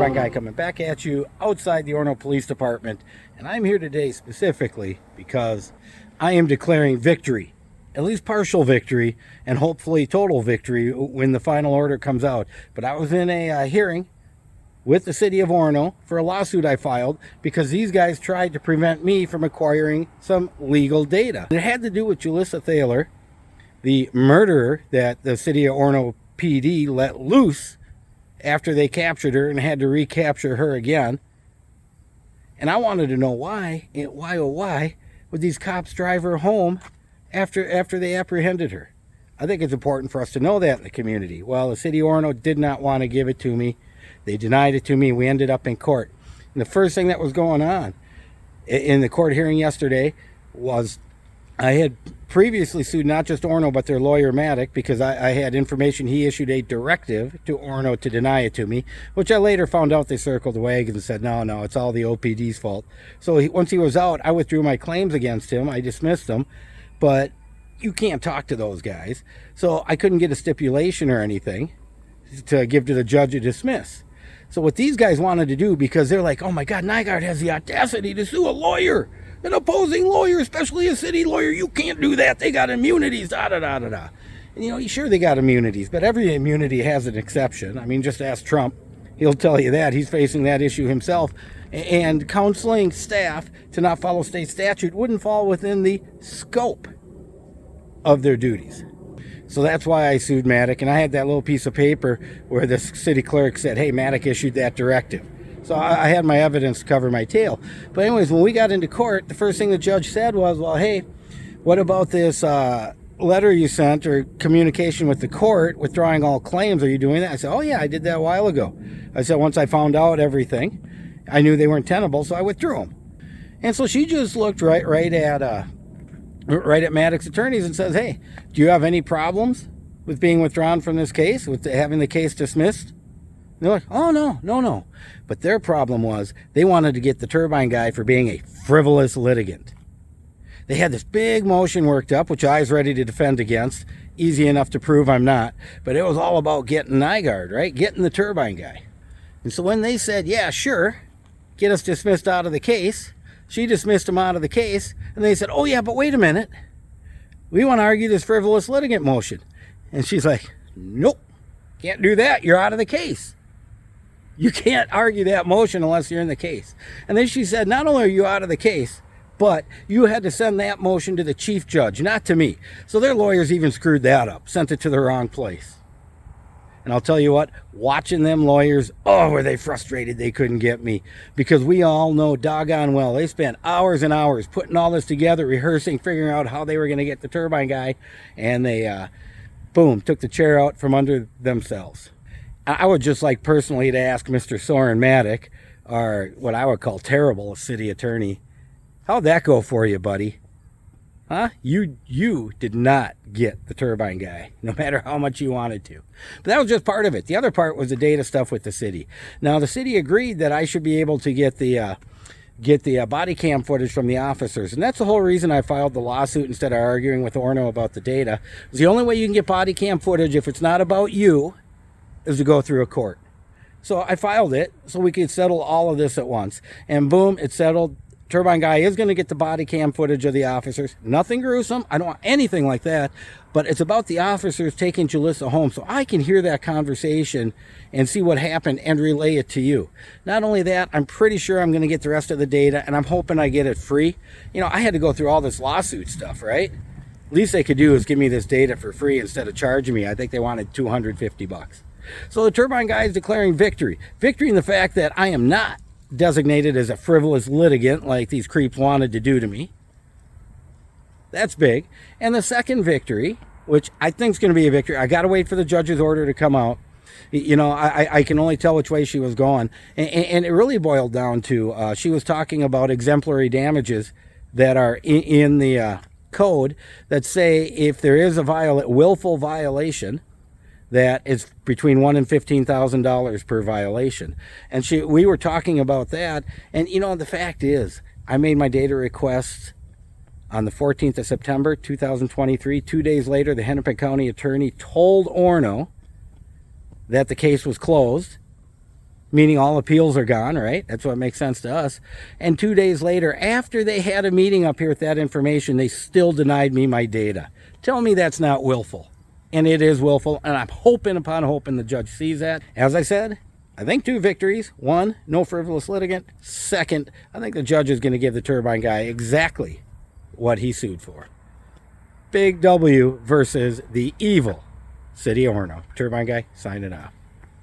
Turbine Guy coming back at you outside the Orono Police Department. And I'm here today specifically because I am declaring victory, at least partial victory, and hopefully total victory when the final order comes out. But I was in a hearing with the city of Orono for a lawsuit I filed because these guys tried to prevent me from acquiring some legal data. It had to do with Julissa Thaler, the murderer that the city of Orono PD let loose after they captured her and had to recapture her again. And I wanted to know why would these cops drive her home after they apprehended her? I think it's important for us to know that in the community. Well, the city of Orono did not want to give it to me. They denied it to me. We ended up in court. And the first thing that was going on in the court hearing yesterday was I had previously sued not just Orono, but their lawyer, Mattick, because I had information. He issued a directive to Orono to deny it to me, which I later found out they circled the wagons and said, no, it's all the OPD's fault. So once he was out, I withdrew my claims against him. I dismissed them, but you can't talk to those guys. So I couldn't get a stipulation or anything to give to the judge to dismiss. So what these guys wanted to do, because they're like, oh my God, Nygaard has the audacity to sue a lawyer, an opposing lawyer, especially a city lawyer. You can't do that. They got immunities, da-da-da-da-da. And, sure, they got immunities, but every immunity has an exception. I mean, just ask Trump. He'll tell you that. He's facing that issue himself. And counseling staff to not follow state statute wouldn't fall within the scope of their duties. So that's why I sued Mattick. And I had that little piece of paper where the city clerk said, hey, Mattick issued that directive. So I had my evidence to cover my tail. But anyways, when we got into court, the first thing the judge said was, well, hey, what about this letter you sent or communication with the court withdrawing all claims? Are you doing that? I said, oh, yeah, I did that a while ago. I said, once I found out everything, I knew they weren't tenable, so I withdrew them. And so she just looked right at Mattick's attorneys and says, hey, do you have any problems with being withdrawn from this case, with having the case dismissed? And they're like, oh, no. But their problem was they wanted to get the Turbine Guy for being a frivolous litigant. They had this big motion worked up, which I was ready to defend against. Easy enough to prove I'm not. But it was all about getting Nygaard, right? Getting the Turbine Guy. And so when they said, yeah, sure, get us dismissed out of the case, she dismissed him out of the case. And they said, oh, yeah, but wait a minute. We want to argue this frivolous litigant motion. And she's like, nope, can't do that. You're out of the case. You can't argue that motion unless you're in the case. And then she said, not only are you out of the case, but you had to send that motion to the chief judge, not to me. So their lawyers even screwed that up, sent it to the wrong place. And I'll tell you what, watching them lawyers, oh, were they frustrated they couldn't get me. Because we all know doggone well, they spent hours and hours putting all this together, rehearsing, figuring out how they were going to get the Turbine Guy. And they, boom, took the chair out from under themselves. I would just like personally to ask Mr. Soren Mattick, or what I would call terrible city attorney, how'd that go for you, buddy? Huh? You did not get the Turbine Guy, no matter how much you wanted to. But that was just part of it. The other part was the data stuff with the city. Now, the city agreed that I should be able to get the body cam footage from the officers. And that's the whole reason I filed the lawsuit instead of arguing with Orono about the data. It's the only way you can get body cam footage if it's not about you is to go through a court. So I filed it so we could settle all of this at once. And boom, it's settled. Turbine Guy is going to get the body cam footage of the officers. Nothing gruesome. I don't want anything like that. But it's about the officers taking Julissa home so I can hear that conversation and see what happened and relay it to you. Not only that, I'm pretty sure I'm going to get the rest of the data, and I'm hoping I get it free. I had to go through all this lawsuit stuff, right? Least they could do is give me this data for free instead of charging me. I think they wanted $250. So the Turbine Guy is declaring victory. Victory in the fact that I am not designated as a frivolous litigant like these creeps wanted to do to me. That's big. And the second victory, which I think is going to be a victory, I got to wait for the judge's order to come out. I can only tell which way she was going. And it really boiled down to, she was talking about exemplary damages that are in the code that say if there is a willful violation, that is between $1,000 and $15,000 per violation. And we were talking about that. And, the fact is, I made my data request on the 14th of September, 2023. 2 days later, the Hennepin County attorney told Orono that the case was closed. meaning all appeals are gone, right? That's what makes sense to us. And 2 days later, after they had a meeting up here with that information, they still denied me my data. Tell me that's not willful. And it is willful, and I'm hoping upon hoping the judge sees that. As I said, I think 2 victories. 1, no frivolous litigant. 2nd, I think the judge is going to give the turbine guy exactly what he sued for. Big W versus the evil City of Orono. Turbine guy, signing off.